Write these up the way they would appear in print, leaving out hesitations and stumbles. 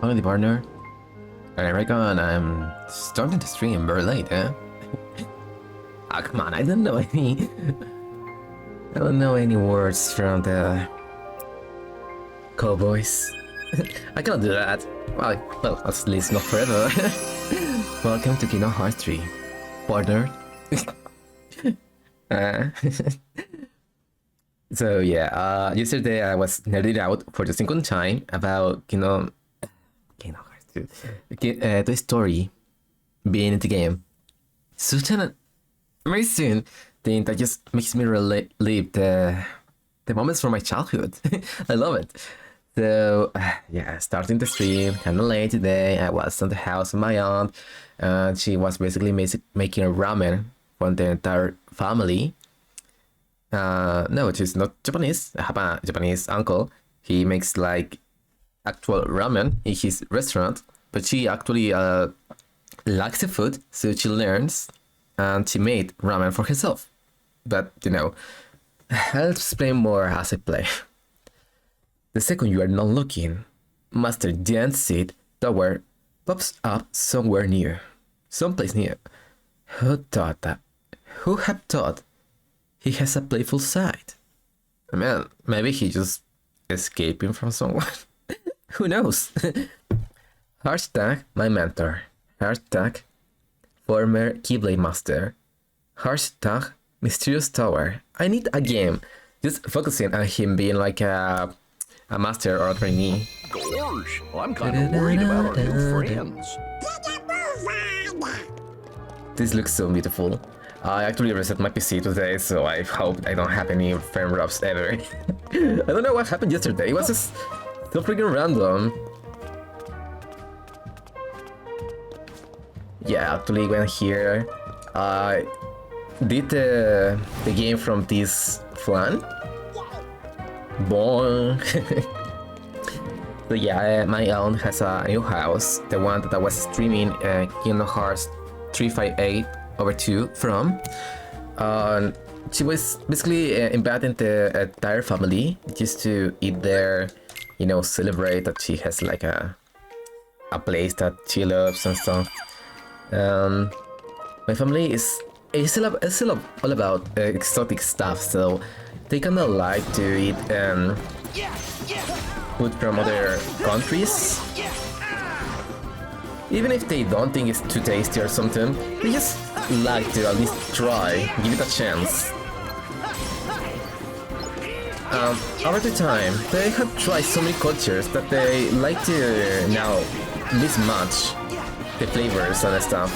Finally, partner. I reckon I'm starting to stream very late, eh? Ah, come on, I don't know any... I don't know any words from the... Cowboys. I cannot do that. Well, at least not forever. Welcome to Kingdom Hearts 3, partner. So yeah, yesterday I was nerded out for the second time about Kingdom Hearts 2. The story being in the game. Such an amazing thing that just makes me relive the moments from my childhood. I love it. So yeah, starting the stream kind of late today. I was at the house of my aunt, and she was basically making a ramen for the entire family. No, she's not Japanese. I have a Japanese uncle. He makes like actual ramen in his restaurant, but she actually likes the food, so she learns, and she made ramen for herself. But you know, I'll explain more as I play. The second you are not looking, Master Giant Seed Tower pops up somewhere near. Someplace near. Who have thought he has a playful side? I mean, maybe he just escaping from someone. Who knows? Hashtag my mentor. Hashtag former Keyblade master. Hashtag mysterious tower. I need a game just focusing on him being like a master or a trainee. Gorge, I'm kind of worried about our new friends. This looks so beautiful. I actually reset my PC today, so I hope I don't have any frame drops ever. I don't know what happened yesterday. It was just so freaking random. Yeah, actually went here. I did the game from this flan. Boing. So yeah, my aunt has a new house, the one that I was streaming Kingdom Hearts 358/2 from. She was basically inviting the entire family just to eat there, you know, celebrate that she has like a place that she loves and stuff. My family is all about exotic stuff, so they kinda like to eat food from other countries. Even if they don't think it's too tasty or something, they just like to at least try, give it a chance. Over the time, they have tried so many cultures that they like to now mismatch the flavors and stuff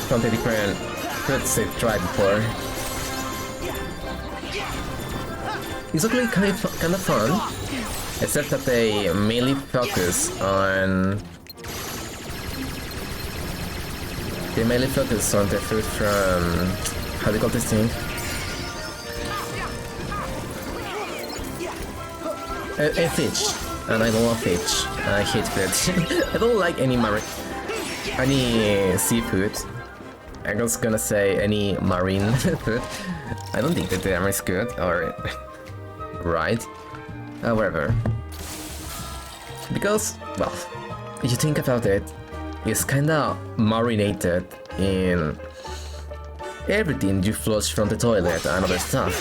from the different foods they've tried before. It's actually kind of fun, except that they mainly focus on the food from, how do you call this thing? A fish, and I don't love fish. I hate fish. I don't like any seafood. I was gonna say any marine food. I don't think that the is good or right. However, because, well, if you think about it, it's kinda marinated in everything you flush from the toilet and other stuff.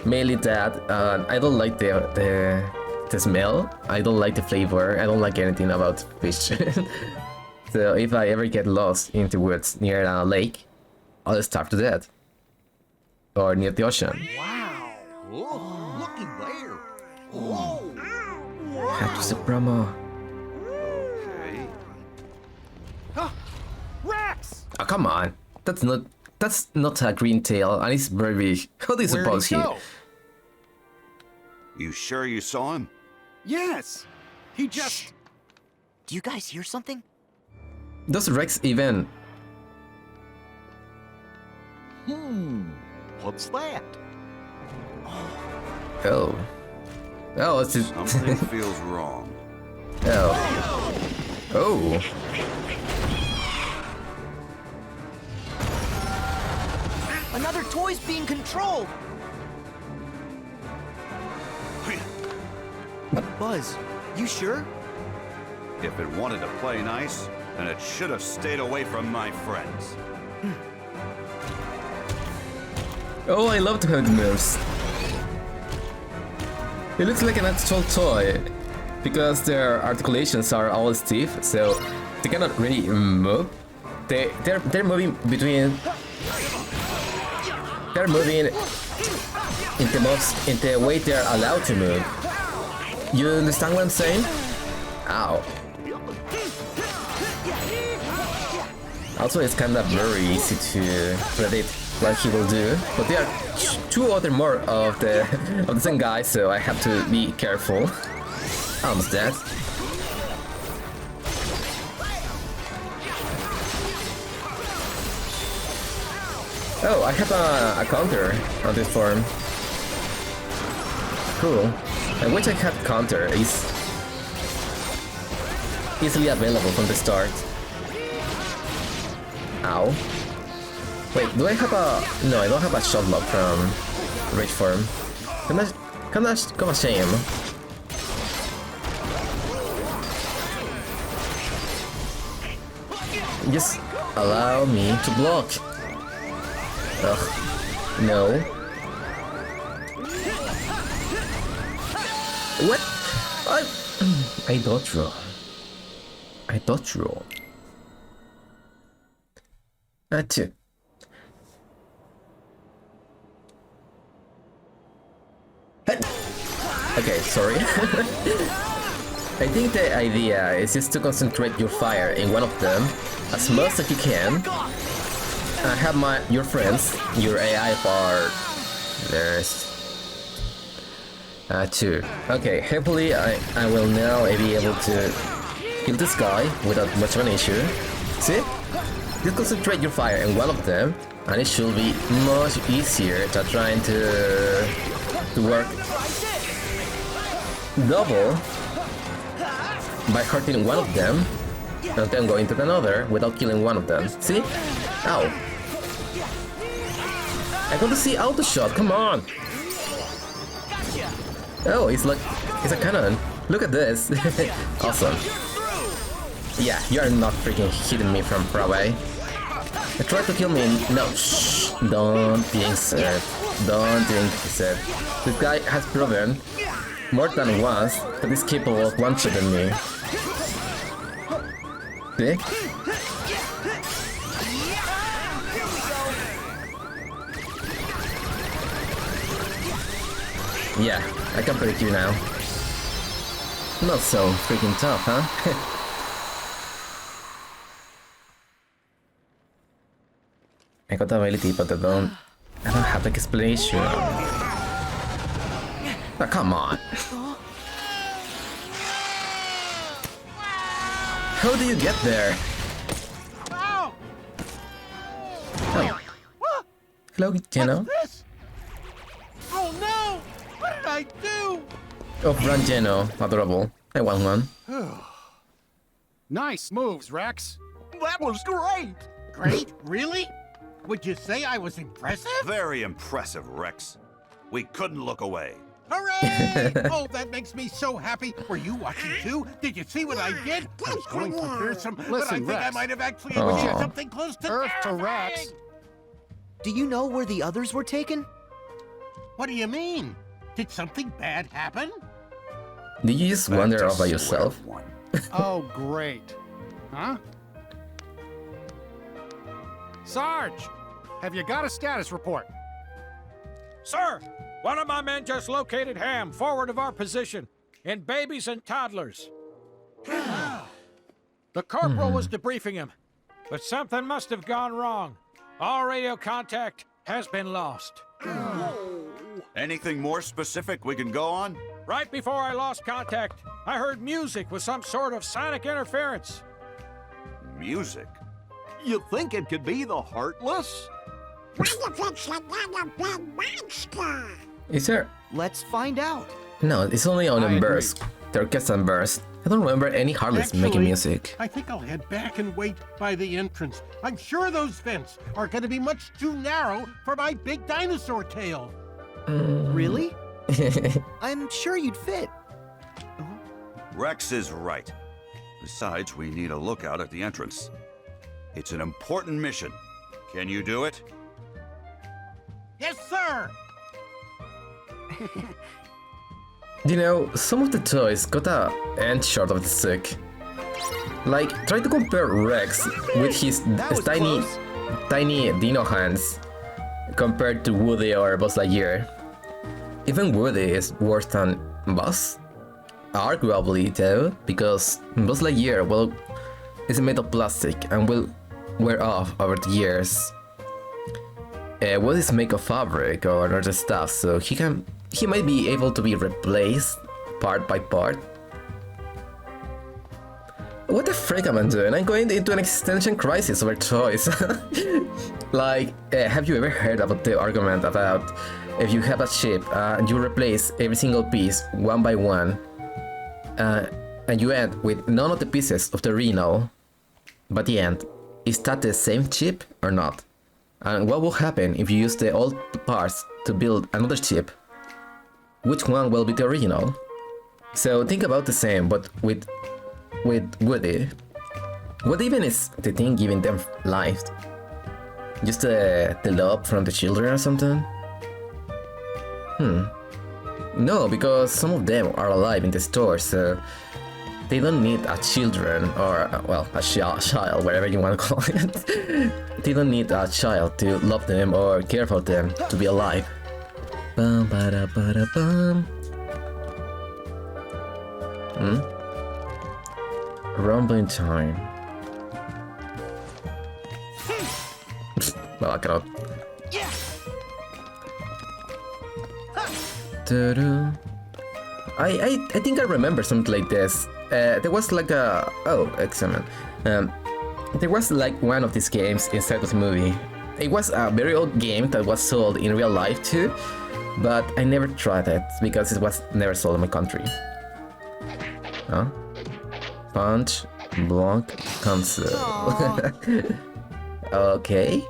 Mainly that, I don't like the smell, I don't like the flavor, I don't like anything about fish. So if I ever get lost in the woods near a lake, I'll starve to death. Or near the ocean. Wow! Oh, looky there! Whoa! Have to Supremo. Okay. Huh. Rex! Oh, come on. That's not a green tail, and it's very big. How do you Where'd suppose he he? go? You sure you saw him? Yes! He just... Do you guys hear something? Does Rex even? What's that? Oh. Oh, it's just... Something feels wrong. Oh. Oh. Another toy's being controlled! Buzz, you sure? If it wanted to play nice, then it should have stayed away from my friends. Oh, I love how it moves. It looks like an actual toy because their articulations are all stiff, so they cannot really move. They're moving between. They're moving in the way they're allowed to move. You understand what I'm saying? Ow. Also, it's kind of very easy to predict what he will do, but there are two other more of the same guy, so I have to be careful. Almost dead. Oh, I have a counter on this form. Cool. I wish I had counter. It's easily available from the start. Ow. Wait, do I have a... No, I don't have a shot lock from Rage form. Come a shame. Just allow me to block. Ugh. No. What? I dodge roll. I dodge roll. Two. Okay, sorry. I think the idea is just to concentrate your fire in one of them as much as you can. Have your friends, your AI part. There's two. Okay, hopefully I will now be able to kill this guy without much of an issue. See? Just concentrate your fire in one of them, and it should be much easier than trying to work double by hurting one of them and then going to another without killing one of them. See? Ow. I want to see auto shot, come on! Oh, it's a cannon. Look at this. Awesome. Yeah, you are not freaking hitting me from far away. Try to kill me. No, shh. Don't think so. Don't think so. This guy has proven more than once that he's capable of one-shotting me. See? Yeah, I can predict you now. Not so freaking tough, huh? I got the ability, but I don't have the explanation. Oh, come on. How do you get there? Oh. Hello, Geno. Oh no! What did I do? Oh, run, Geno. Adorable. I want one. Nice moves, Rex. That was great. Great? Really? Would you say I was impressive? Very impressive, Rex. We couldn't look away. Hooray! Oh, that makes me so happy. Were you watching too? Did you see what I did? I was going for fearsome, but I think I might have actually achieved something close to Earth to Rex. Do you know where the others were taken? What do you mean? Did something bad happen? Did you just wander all by yourself? Oh, great. Huh? Sarge, have you got a status report? Sir, one of my men just located Ham forward of our position, in babies and toddlers. The corporal was debriefing him, but something must have gone wrong. All radio contact has been lost. Anything more specific we can go on? Right before I lost contact, I heard music with some sort of sonic interference. Music? You think it could be the Heartless? Is there? Let's find out. No, it's only on a burst. The orchestra burst. I don't remember any Heartless making music. I think I'll head back and wait by the entrance. I'm sure those vents are going to be much too narrow for my big dinosaur tail. Really? I'm sure you'd fit. Rex is right. Besides, we need a lookout at the entrance. It's an important mission. Can you do it? Yes, sir! You know, some of the toys got a end shot of the stick. Like, try to compare Rex with his That was close. tiny dino hands compared to Woody or Buzz Lightyear. Even Woody is worse than Buzz. Arguably though, because Buzz Lightyear, well, is made of plastic and will wear off over the years. Woody is made of fabric or other stuff, so he might be able to be replaced part by part. What the frick am I doing? I'm going into an existential crisis over toys. Like, have you ever heard about the argument about if you have a ship and you replace every single piece one by one, and you end with none of the pieces of the original, but the end, is that the same chip or not? And what will happen if you use the old parts to build another chip? Which one will be the original? So think about the same, but with Woody. What even is the thing giving them life? Just the love from the children or something? No, because some of them are alive in the store, so they don't need a children or, well, a child, whatever you want to call it. They don't need a child to love them or care about them to be alive. Bum, ba-da, ba-da, bum. Rumbling time. Well, I cannot. I think I remember something like this. There was like a... Oh, excellent. There was like one of these games inside of the movie. It was a very old game that was sold in real life too, but I never tried it because it was never sold in my country. Huh? Punch, block, cancel. Okay.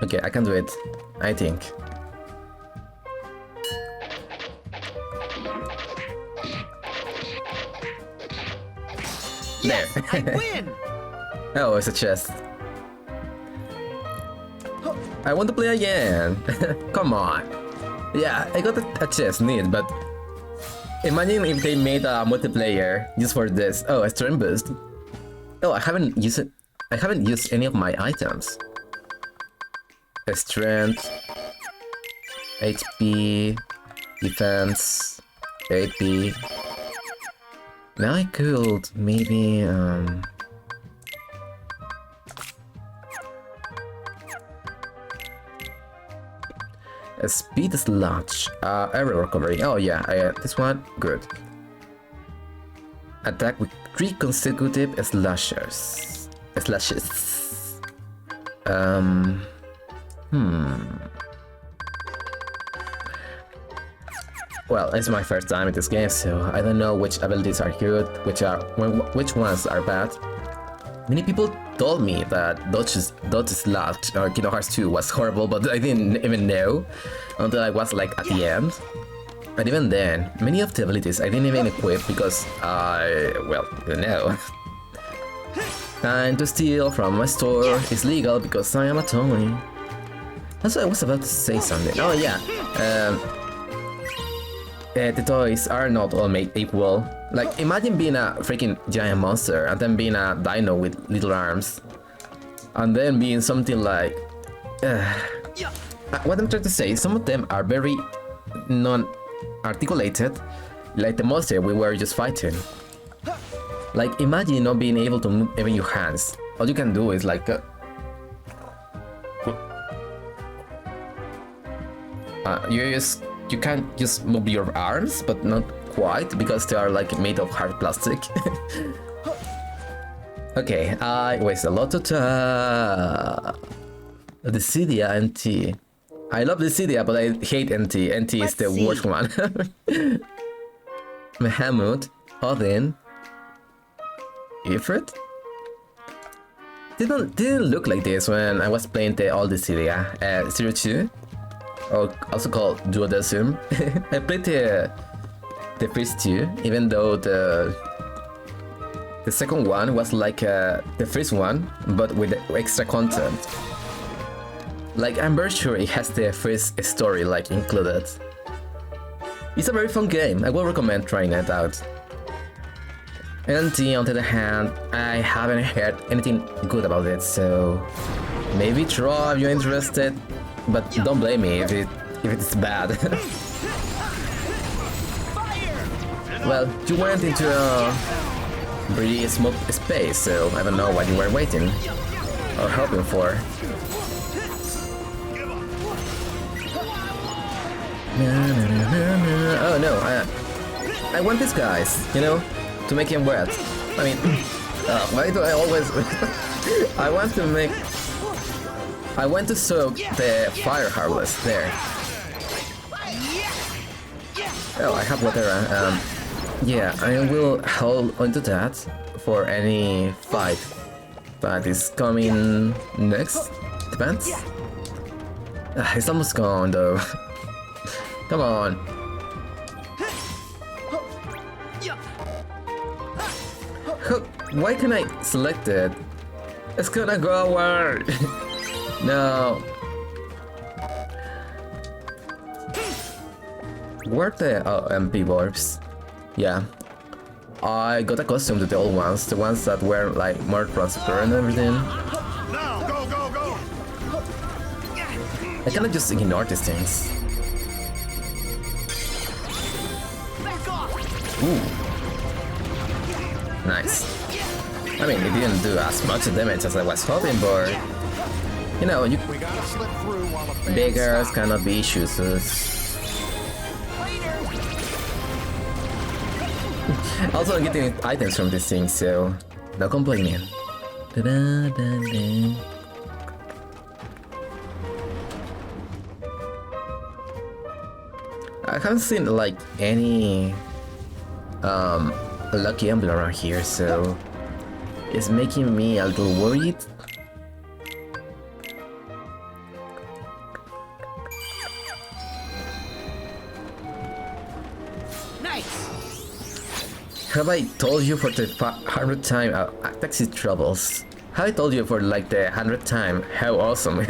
Okay, I can do it. I think. Yes, There. I win! Oh, it's a chest. I want to play again. Come on. Yeah, I got a chest, neat, but imagine if they made a multiplayer just for this. Oh, a strength boost. Oh, I haven't used it. I haven't used any of my items. A strength, HP, defense, AP. Now I could maybe a speed slash, area recovery. Oh yeah, this one good. Attack with 3 consecutive slashes. Well, it's my first time in this game, so I don't know which abilities are good, which ones are bad. Many people told me that Dodge Slash or Kingdom Hearts 2 was horrible, but I didn't even know until I was like at the end. And even then, many of the abilities I didn't even equip because I, well, didn't know. Time to steal from my store is legal because I am a toy. That's what I was about to say something. Oh yeah, the toys are not all made equal. Like, imagine being a freaking giant monster and then being a dino with little arms. And then being something like... what I'm trying to say, some of them are very non-articulated, like the monster we were just fighting. Like, imagine not being able to move even your hands. All you can do is like... you can't just move your arms, but not quite, because they are like made of hard plastic. Okay, I waste a lot of time. Dissidia NT. I love Dissidia, but I hate NT. NT is the worst one. Mahamud, Odin, Ifrit? Didn't look like this when I was playing the old Dissidia. 02. or also called DESUNE. I played the first two, even though the second one was like the first one, but with extra content. Like, I'm very sure it has the first story like included. It's a very fun game. I will recommend trying it out. And on the other hand, I haven't heard anything good about it, so maybe draw if you're interested, but don't blame me if it's bad. Well, you went into a pretty small space, so I don't know what you were waiting or hoping for. Oh no, I want these guys, you know, to make him wet. I mean, why do I always... I want to soak the fire harvest there. Oh, I have water. Yeah, I will hold onto that for any fight that is coming next. Depends. It's almost gone though. Come on. Why can I select it? It's gonna go away. No. Where are the MP warps? Yeah. I got accustomed to the old ones, the ones that were like more transparent and everything. Now, go, go, go! I cannot just ignore these things. Ooh. Nice. I mean, it didn't do as much damage as I was hoping, but you know, beggars cannot be choosers. Also, I'm getting items from this thing, so no complaining. Da-da-da-da. I haven't seen like any lucky emblem around here, so it's making me a little worried. Have I told you for the 100th time Taxi Troubles? Have I told you for like the 100th time how awesome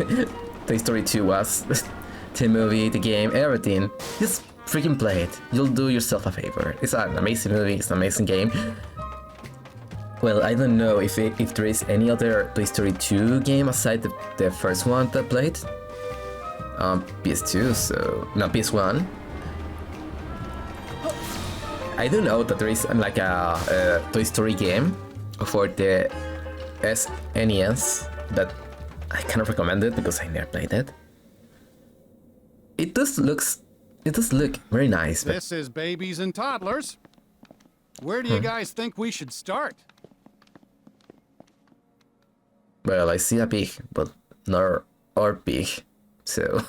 Toy Story 2 was? The movie, the game, everything. Just freaking play it. You'll do yourself a favor. It's an amazing movie, it's an amazing game. Well, I don't know if there is any other Toy Story 2 game aside the first one that I played. PS2, so... no, PS1. I do know that there is like a Toy Story game for the SNES, but I cannot recommend it because I never played it. It does look very nice. But... This is Babies and Toddlers. Where do you guys think we should start? Well, I see a pig, but not our pig, so...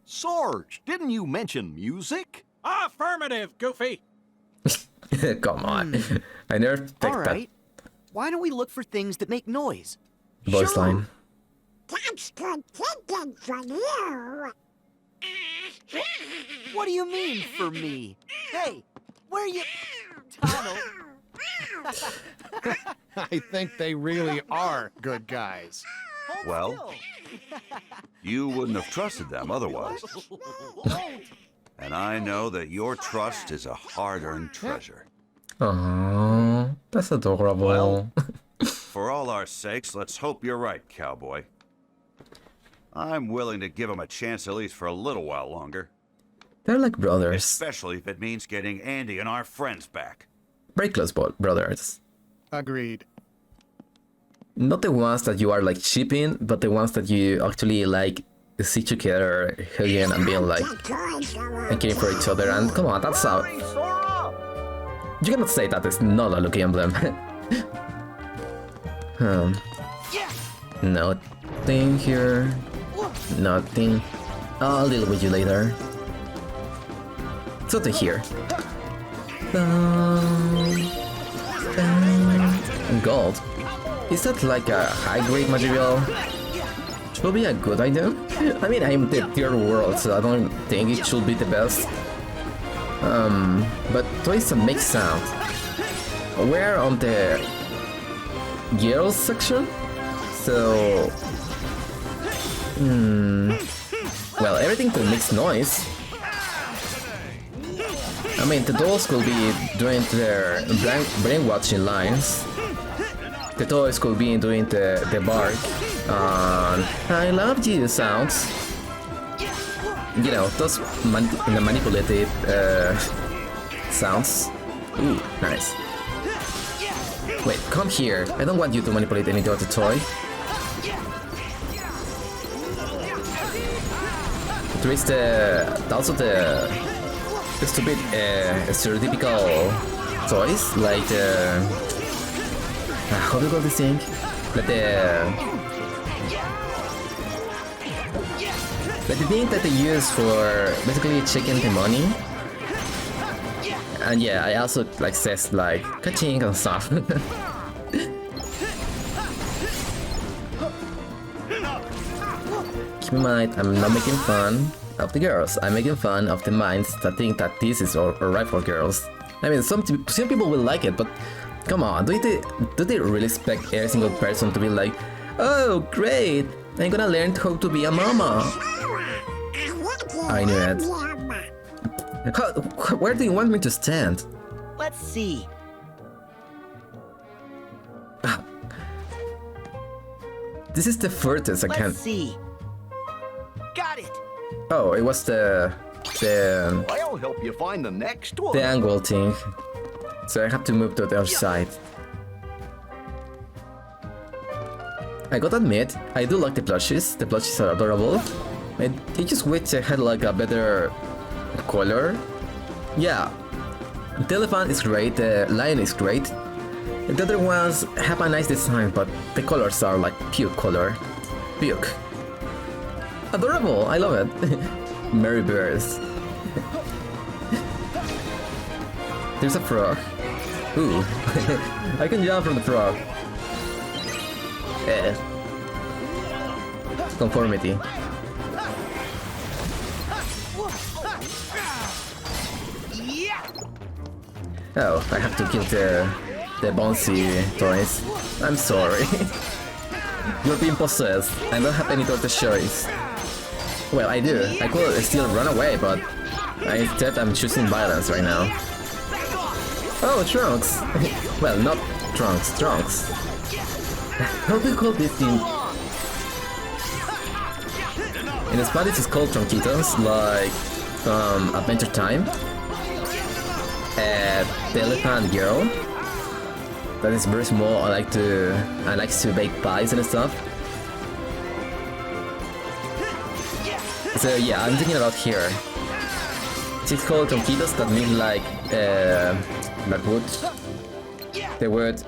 Sarge, didn't you mention music? Affirmative, Goofy. Come on. I never picked that. Alright. Why don't we look for things that make noise? Voice line. That's good thinking from you. What do you mean, for me? Hey, where are you... Donald? I think they really are good guys. Well, you wouldn't have trusted them otherwise. And I know that your trust is a hard-earned treasure. Aww, that's adorable. Well, for all our sakes, let's hope you're right, cowboy. I'm willing to give him a chance at least for a little while longer. They're like brothers. Especially if it means getting Andy and our friends back. Very close brothers. Agreed. Not the ones that you are like shipping, but the ones that you actually like see together, hugging and being like and caring for each other. And come on, that's how you cannot say that it's not a lucky emblem. Nothing here. Nothing. I'll deal with you later. Something here. Gold. Is that like a high-grade material? Which will be a good item? I mean, I'm the third world, so I don't think it should be the best. But toys make sound. We're on the girls section, so well, everything could make noise. I mean, the dolls could be doing their brainwashing lines. The toys could be doing the bark and I love you sounds. You know, those manipulated sounds. Ooh, nice. Wait, come here. I don't want you to manipulate any other toy. There is also the stupid stereotypical toys like the how do you call this thing? Like the thing that they use for basically checking the money. And yeah, I also like says like ka-ching and stuff. Keep in mind, I'm not making fun of the girls. I'm making fun of the minds that think that this is alright for girls. I mean, some people will like it, but come on, do they really expect every single person to be like, oh great, I'm gonna learn how to be a mama? I knew it. Where do you want me to stand? Let's see. This is the furthest I can. Let's see. Got it. Oh, it was the I'll help you find the next one. angle thing. So I have to move to the other side. I gotta admit, I do like the plushies. The plushies are adorable. I just wish they had like a better color. Yeah, the elephant is great, the lion is great. The other ones have a nice design, but the colors are like puke color. Puke. Adorable, I love it. Merry birds. There's a frog. Ooh, I can jump from the frog. Conformity. Oh, I have to kill the bouncy toys. I'm sorry. You're being possessed. I don't have any other choice. Well, I do. I could still run away, but instead I'm choosing violence right now. Oh, Trunks! Well, not Trunks, Trunks. How do you call this thing? In Spanish it's called Tronquitos, like from Adventure Time. The elephant girl. That is very small. I like to bake pies and stuff. So yeah, I'm thinking about here. It's called Tronquitos, that means like wood. The word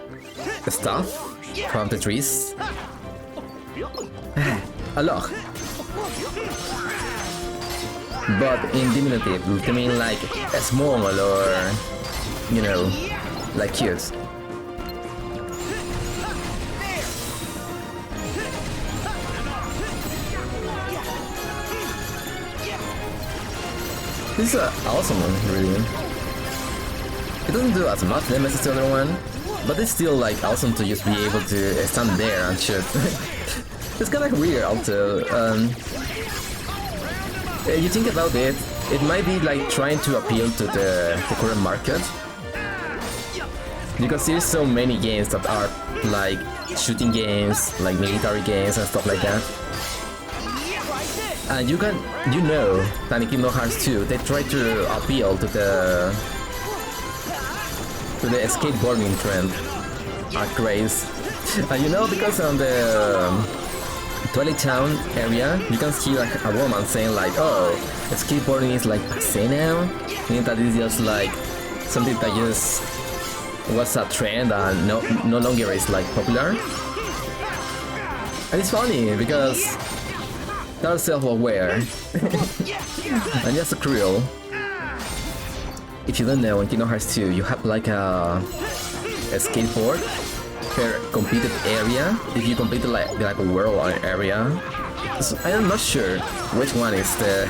stuff from the trees. A log. But in diminutive, they mean like small or, you know, like cute. This is awesome one, really. It doesn't do as much damage as the other one, but it's still like awesome to just be able to stand there and shoot. It's kind of weird also. You think about it, it might be like trying to appeal to the current market. Because there's so many games that are like shooting games, like military games and stuff like that. And you know that in Kingdom Hearts 2 they try to appeal to the skateboarding trend, craze. And you know, because on the Twilight Town area, you can see like a woman saying like, oh, skateboarding is like passé now, meaning that it's just like something that just was a trend and no longer is like popular. And it's funny because they're self-aware and just cruel. If you don't know, in Kingdom Hearts 2 you have like a skateboard per completed area. If you complete like a world area, So I am not sure which one is the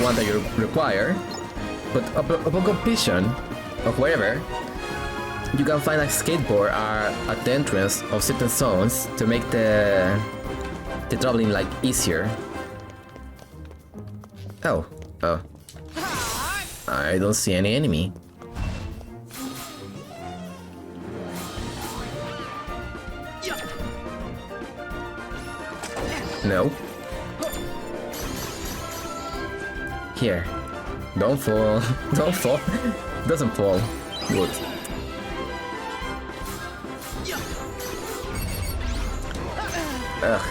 one that you require, but upon completion of wherever, you can find a skateboard at the entrance of certain zones to make the traveling like easier. Oh. I don't see any enemy. No. Here. Don't fall. Don't fall. Doesn't fall. Good. Ugh.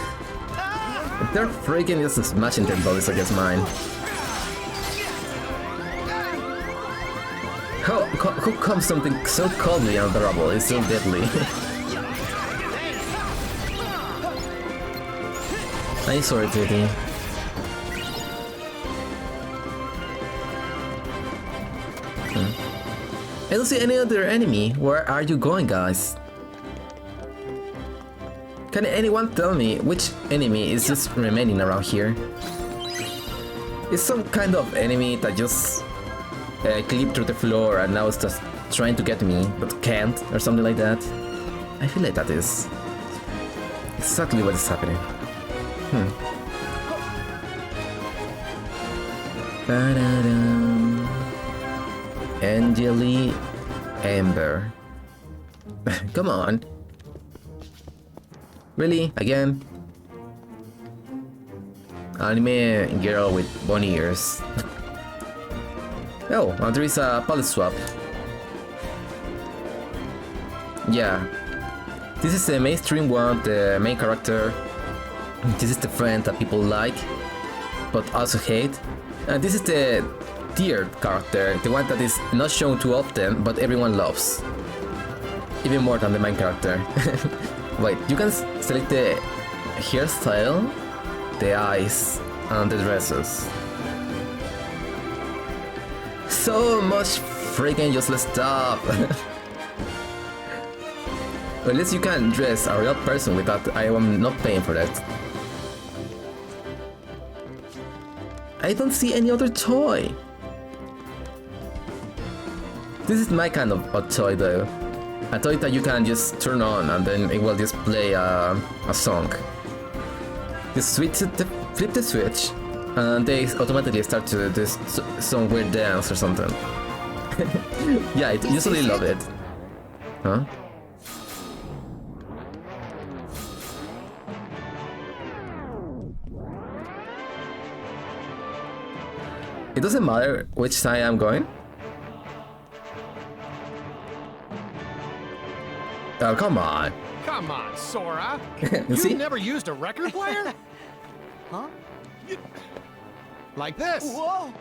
They're freaking just smashing their bodies against mine. How come something so coldly unbearable is so deadly? I'm sorry, Titty. I don't see any other enemy. Where are you going, guys? Can anyone tell me which enemy is just remaining around here? Is some kind of enemy that just clipped through the floor and now is just trying to get me, but can't, or something like that? I feel like that is exactly what is happening. Angeli Amber. Come on. Really? Again? Anime girl with bunny ears. Oh, well, there is a palette swap. Yeah. This is the mainstream one, the main character. This is the friend that people like, but also hate. And this is the tiered character, the one that is not shown too often, but everyone loves. Even more than the main character. Wait, you can select the hairstyle, the eyes, and the dresses. So much freaking useless stuff! At least you can dress a real person without I am not paying for that. I don't see any other toy! This is my kind of a toy though. A toy that you can just turn on and then it will just play a song. Just flip the switch and they automatically start to do some weird dance or something. Yeah, I usually love it. Huh? It doesn't matter which side I'm going. Oh, come on. Come on, Sora. See? You've never used a record player? Huh? Like this. Whoa!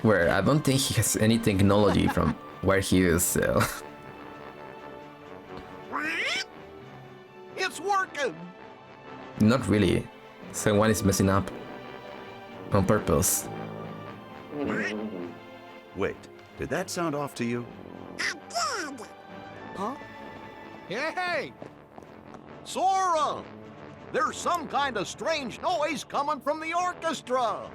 Where I don't think he has any technology from where he is, so. It's working! Not really. Someone is messing up. On purpose. Wait, did that sound off to you? Huh? Hey! Sora! There's some kind of strange noise coming from the orchestra!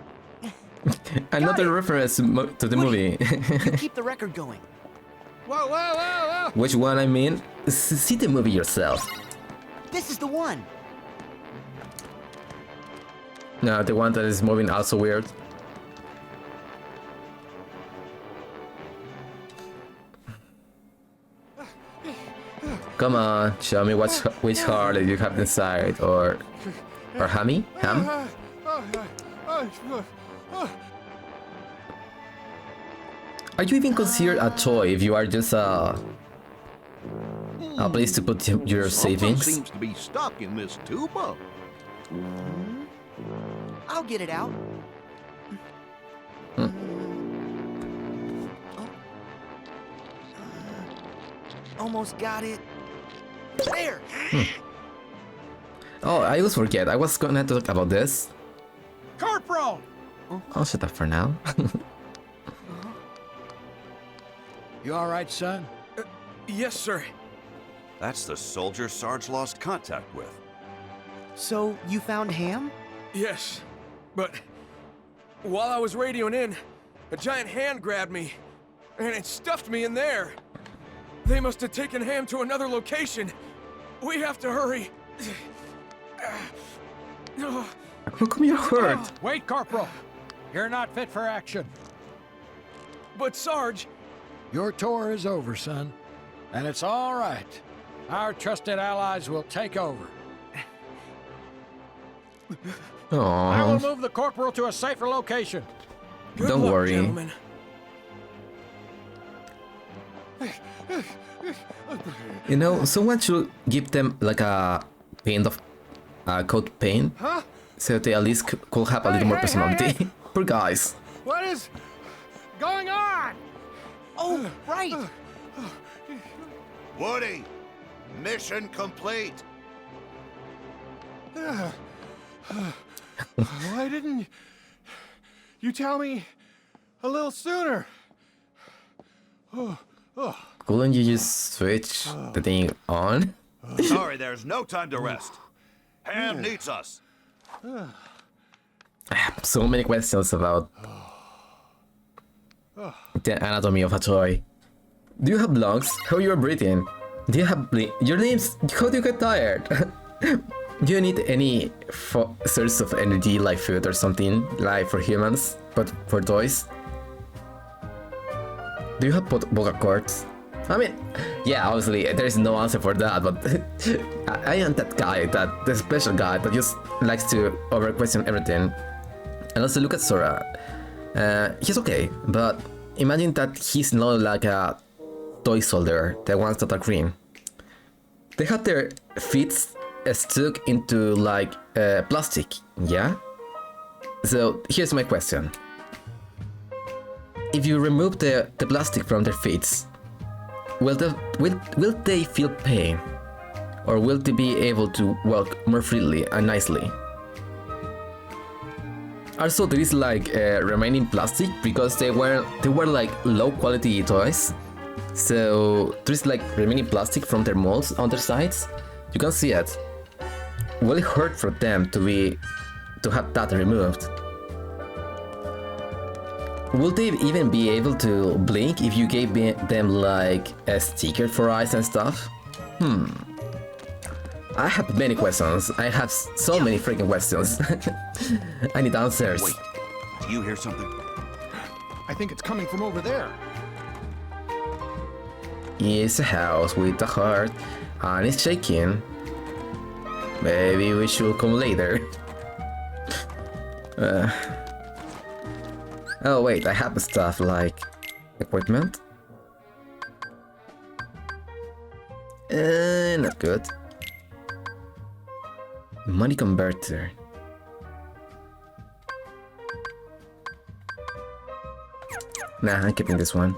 Another reference to the movie. You keep the record going. Whoa, whoa, whoa, whoa! Which one I mean? See the movie yourself. This is the one. No, the one that is moving also weird. Come on, show me which heart you have inside, or hammy? Ham? Are you even considered a toy if you are just a place to put your savings? Something seems to be stuck in this tuba. I'll get it out. Almost got it. There! Oh, I always forget. I was gonna talk about this. Corporal! I'll shut up for now. You all right, son? Yes, sir. That's the soldier Sarge lost contact with. So, you found Ham? Yes, but while I was radioing in, a giant hand grabbed me, and it stuffed me in there. They must have taken Ham to another location. We have to hurry. How come you're hurt? Wait, Corporal. You're not fit for action. But Sarge, Your tour is over, son. And it's all right. Our trusted allies will take over. I will Aww. move the Corporal to a safer location. good Don't luck, worry. gentlemen. You know, someone should give them like a paint of coat paint, Huh? so they at least could have a little more personality. Poor guys. What is going on? Oh, right! Woody, mission complete. Why didn't you tell me a little sooner? Couldn't you just switch the thing on? Sorry, there's no time to rest. Ham needs us. I have so many questions about the anatomy of a toy. Do you have lungs? How you're breathing? Do you have your names? How do you get tired? Do you need any source of energy like food or something like for humans, but for toys? Do you have vocal cords? I mean, yeah, obviously there is no answer for that, but I am that guy, the special guy that just likes to over question everything. And also look at Sora. He's okay, but imagine that he's not like a toy soldier, the ones that are green. They have their feet stuck into like plastic, yeah? So here's my question. If you remove the plastic from their feet, will they feel pain? Or will they be able to walk more freely and nicely? Also, there is like remaining plastic because they were like low quality toys. So there's like remaining plastic from their molds on their sides. You can see it. Will it hurt for them to have that removed? Will they even be able to blink if you gave them like a sticker for eyes and stuff? I have many questions. I have so many freaking questions. I need answers. Wait, do you hear something? I think it's coming from over there. It's a house with a heart and it's shaking. Maybe we should come later. Oh wait, I have stuff like equipment. Not good. Money converter. Nah, I'm keeping this one.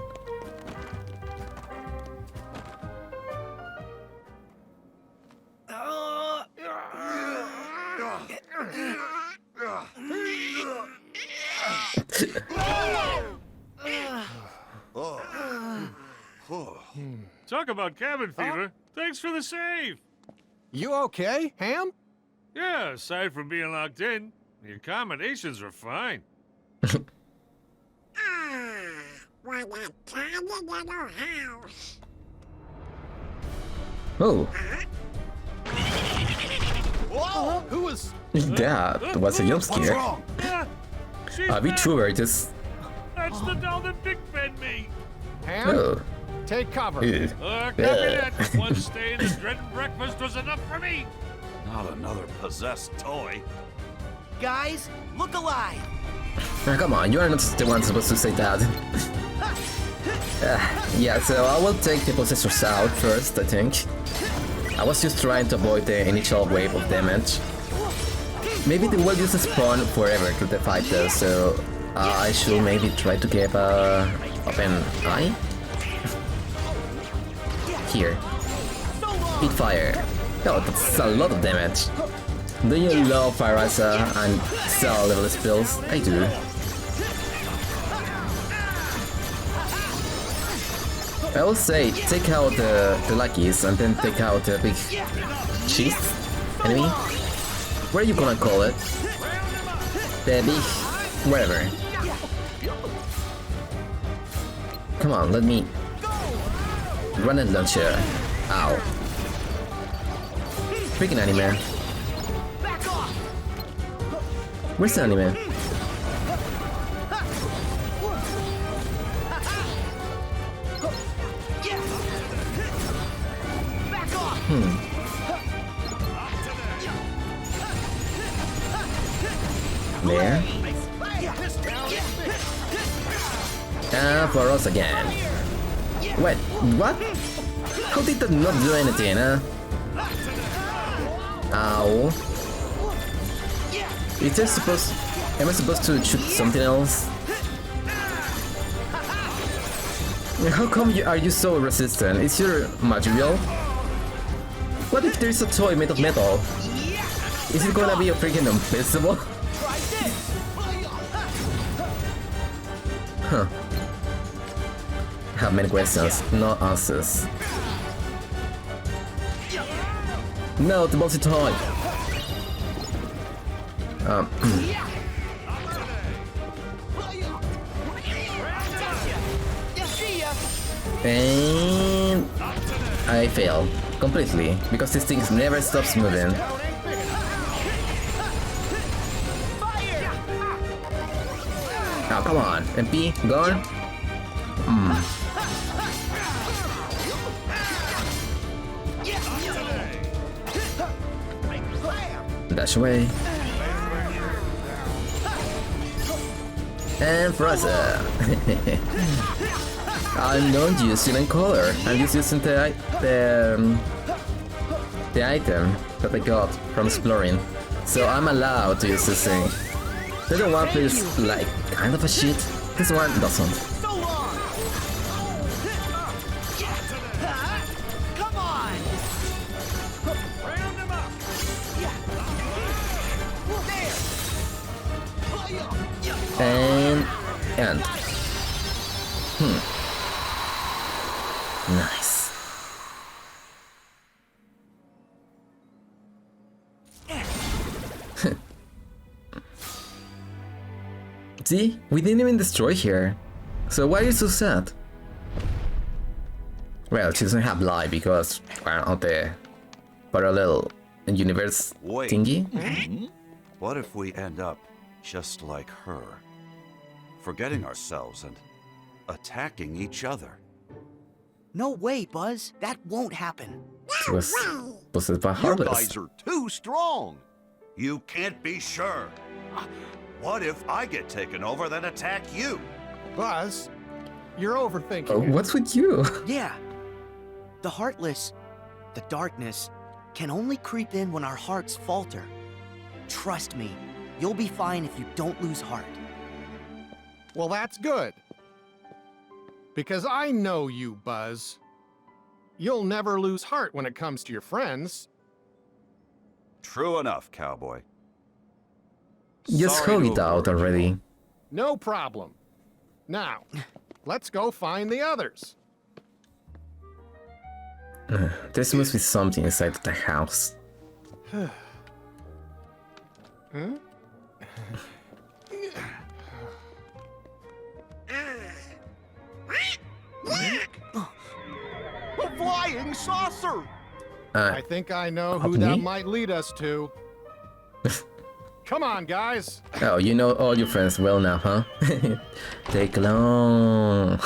Talk about cabin fever. Thanks for the save. You okay, Ham? Yeah, aside from being locked in, the accommodations are fine. What a tiny little house. Oh, Whoa! Who was... that was a jump What's scare. wrong? She's A back. VTuber just. That's the doll that Big fed me. Ham? Oh. Take cover. Ew. Copy that. One stay in the dread breakfast was enough for me. Not another possessed toy. Guys, look alive! Ah, come on, you are not the one supposed to say that. Yeah, so I will take the possessors out first, I think. I was just trying to avoid the initial wave of damage. Maybe they will just spawn forever to the fight though, so I should maybe try to get a open eye? Here. Hit fire. Oh, that's a lot of damage. Do you love Fire Rasa and cell level spells? I do. I will say, take out the luckies and then take out the big cheese enemy. What are you gonna call it? Baby? Whatever. Come on, let me... Run and launcher. Ow. Freaking anime. Where's the anime? There. And for us again. Wait, what? How did that not do anything, huh? Ow. Is there supposed... Am I supposed to shoot something else? How come are you so resistant? Is your material? What if there's a toy made of metal? Is it gonna be a freaking invisible? Huh. I have many questions, no answers. No, the bossy toy! And... I fail. Completely. Because this thing never stops moving. Oh, come on. MP, gone? Dash away. And Fraser. I'm not using color. I'm just using the item that I got from exploring. So I'm allowed to use this thing. The other one feels like kind of a shit. This one doesn't. And nice. See, we didn't even destroy here. So why are you so sad? Well, she doesn't have life because we're on the parallel universe thingy. What if we end up just like her? Forgetting ourselves and attacking each other. No way, Buzz. That won't happen. It was possessed by You Harvest. guys are too strong. You can't be sure. What if I get taken over, then attack you? Buzz, you're overthinking it. What's with you? Yeah. The Heartless, the darkness, can only creep in when our hearts falter. Trust me, you'll be fine if you don't lose heart. Well, that's good. Because I know you, Buzz. You'll never lose heart when it comes to your friends. True enough, cowboy. Just Sorry hold to it out overreach. already. No problem. Now, let's go find the others. There must be something inside the house. Huh? A flying saucer! I think I know who me? that might lead us to. Come on, guys. Oh, you know all your friends well now, huh? Take long.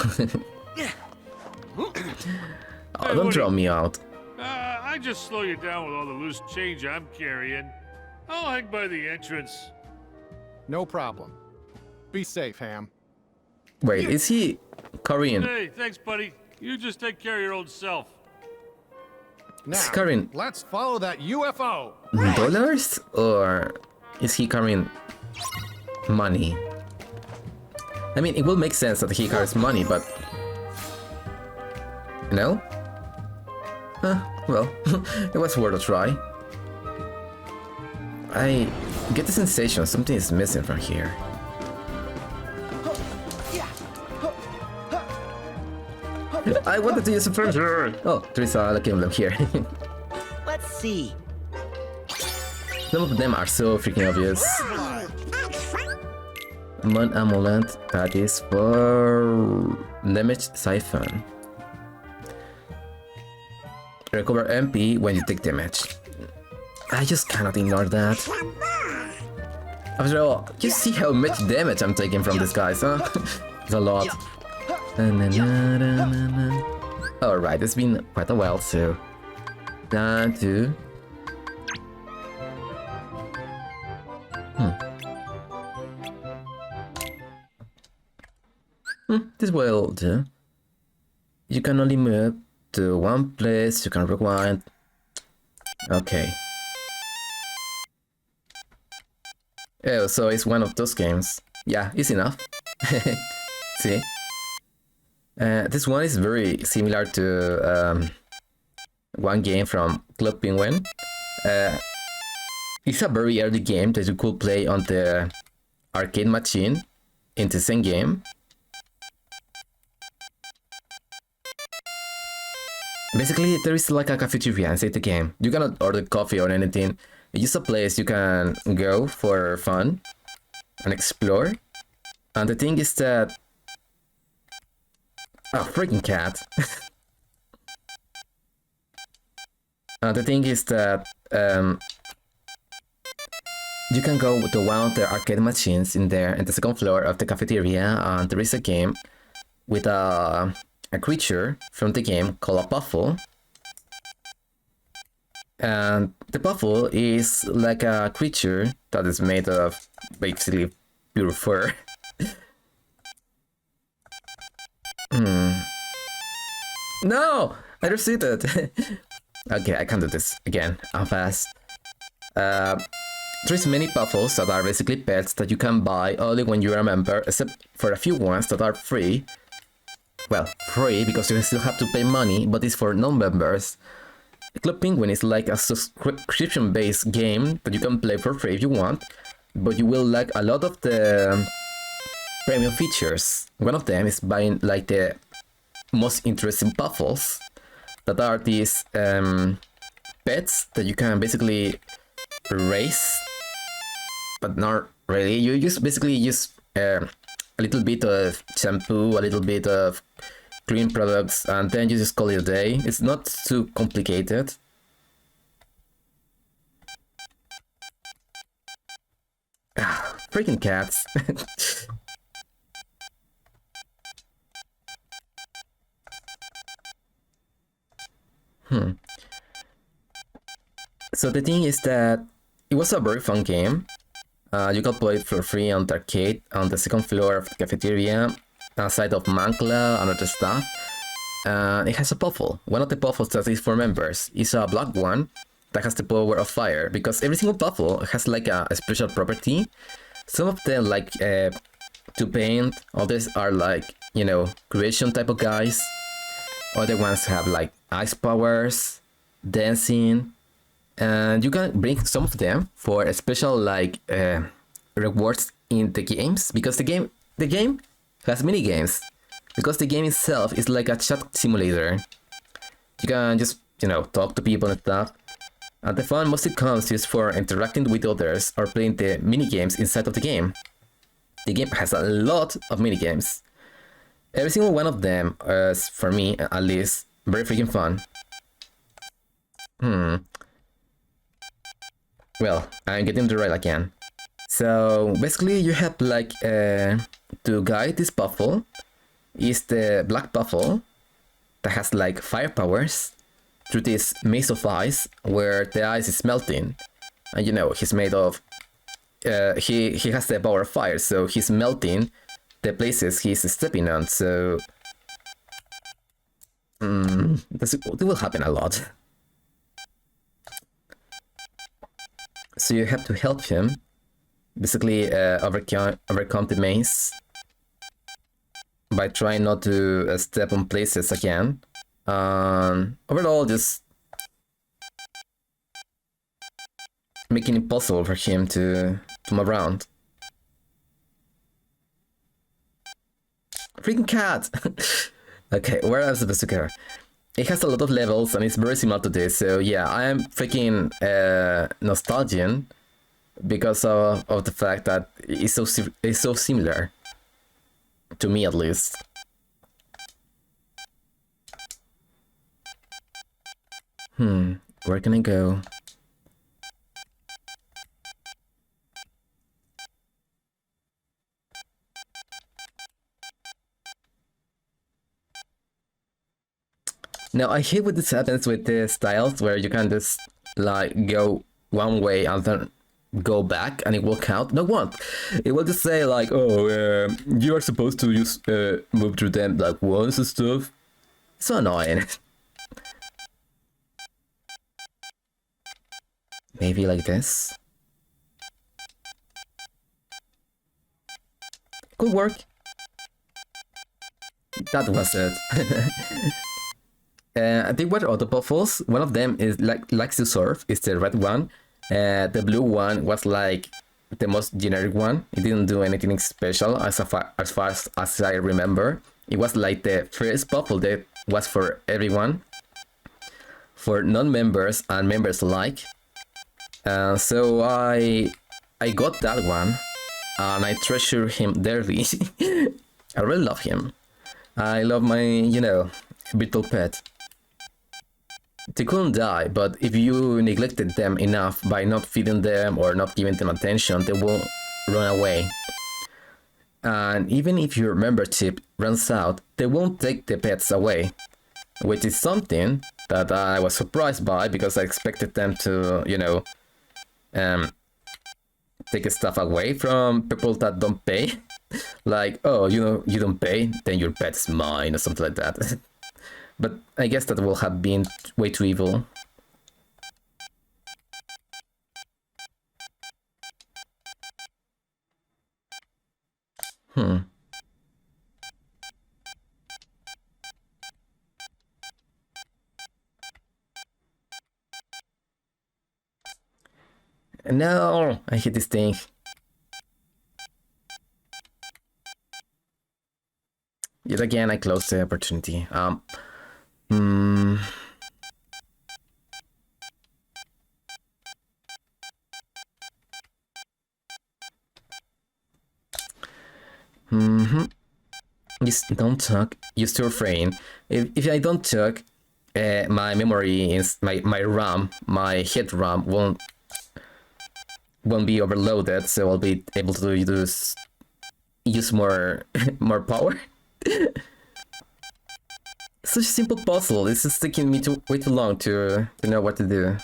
Oh, don't throw me out. I just slow you down with all the loose change I'm carrying. I'll hang by the entrance. No problem. Be safe, Ham. Wait, is he Korean? Hey, thanks, buddy. You just take care of your old self. Now, Karin. let's follow that UFO. Dollars? Or is he carrying money? I mean, it will make sense that he carries money, but... No? Well, it was worth a try. I get the sensation something is missing from here. I wanted to use a furniture! Oh, there is a lucky emblem here. Let's see. Some of them are so freaking obvious. Mon amulet, that is for damage siphon. Recover MP when you take damage. I just cannot ignore that. After all, you see how much damage I'm taking from these guys, huh? It's a lot. Alright, it's been quite a while, so... Down to... This will do. You can only move to one place, you can rewind. Okay. Oh, so it's one of those games. Yeah, easy enough. See? This one is very similar to one game from Club Penguin. It's a very early game that you could play on the arcade machine in the same game. Basically, there is like a cafeteria inside the game. You cannot order coffee or anything. It's just a place you can go for fun and explore. And the thing is that... Oh, freaking cat. The thing is that you can go to one of the arcade machines in there in the second floor of the cafeteria, and there is a game with a creature from the game called a puffle. And the puffle is like a creature that is made of basically pure fur. No! I received it! Okay, I can't do this again. I'm fast. There's many puffles that are basically pets that you can buy only when you're a member, except for a few ones that are free. Well, free because you still have to pay money, but it's for non-members. Club Penguin is like a subscription-based game that you can play for free if you want, but you will lack a lot of the premium features. One of them is buying like the most interesting puffles, that are these pets that you can basically raise, but not really. You just basically use a little bit of shampoo, a little bit of clean products, and then you just call it a day. It's not too complicated. Freaking cats. So the thing is that it was a very fun game. You can play it for free on the arcade on the second floor of the cafeteria, outside of Mancla and other stuff. It has a puffle. One of the puffles that is for members is a black one that has the power of fire, because every single puffle has like a special property. Some of them like to paint, others are like, you know, creation type of guys. Other ones have like ice powers, dancing, and you can bring some of them for a special like rewards in the games, because the game has mini games, because the game itself is like a chat simulator. You can just, you know, talk to people and stuff. And the fun mostly comes just for interacting with others or playing the mini games inside of the game. The game has a lot of mini games. Every single one of them is, for me at least, very freaking fun. Well, I'm getting the right again. So basically you have like to guide this puffle is the black puffle that has like fire powers through this maze of ice where the ice is melting. And you know, he's made of he has the power of fire, so he's melting the places he's stepping on, so it will happen a lot. So you have to help him basically overcome the maze by trying not to step on places again. Overall, just making it possible for him to move around. Freaking cat! Okay, where am I supposed to go? It has a lot of levels and it's very similar to this, so yeah, I am freaking nostalgic because of the fact that it's so similar to me, at least. Where can I go? Now, I hate what this happens with the styles where you can just like go one way and then go back and it will count. No, what? It will just say like, oh, you are supposed to just move through them like once and stuff. It's so annoying. Maybe like this. Could work. That was it. They were other puffles. One of them is likes to surf. It's the red one. The blue one was like the most generic one. It didn't do anything special as far as I remember. It was like the first puffle that was for everyone, for non-members and members alike. So I got that one, and I treasure him dearly. I really love him. I love my, you know, virtual pet. They couldn't die, but if you neglected them enough by not feeding them or not giving them attention, they will run away. And even if your membership runs out, they won't take the pets away, which is something that I was surprised by because I expected them to, you know, take stuff away from people that don't pay. Like, oh, you know, you don't pay, then your pet's mine or something like that. But I guess that will have been way too evil. No, I hate this thing. Yet again, I closed the opportunity. Just don't talk. Use to refrain. If I don't talk, my memory is my RAM, my head RAM won't be overloaded, so I'll be able to use more more power. Such a simple puzzle. This is taking me way too long to know what to do.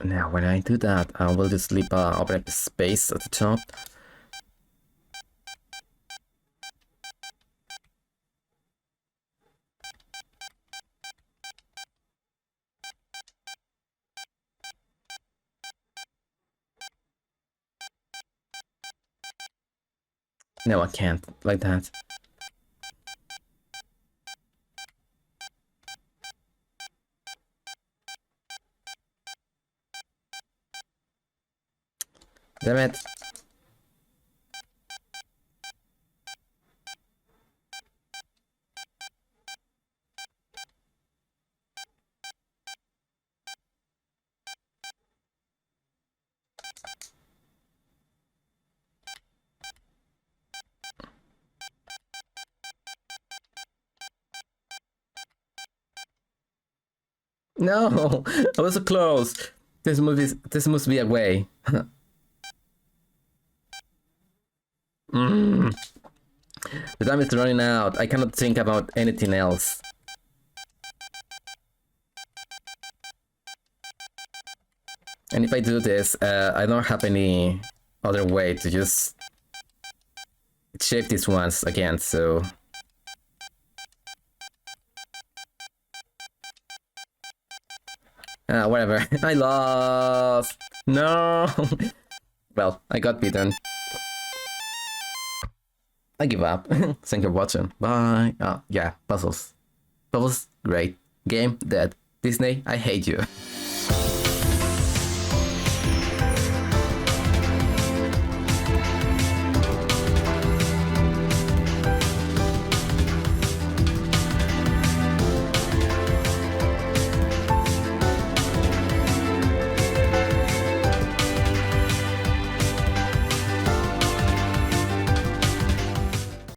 Now, when I do that, I will just leave open up space at the top. No, I can't, like that. Damn it. No, I was so close. This must be a way. The time is running out. I cannot think about anything else. And if I do this, I don't have any other way to just shape these ones again, so... whatever. I lost! No! Well, I got beaten. I give up. Thank you for watching. Bye. Oh, yeah, puzzles. Puzzles, great. Game dead. Disney, I hate you.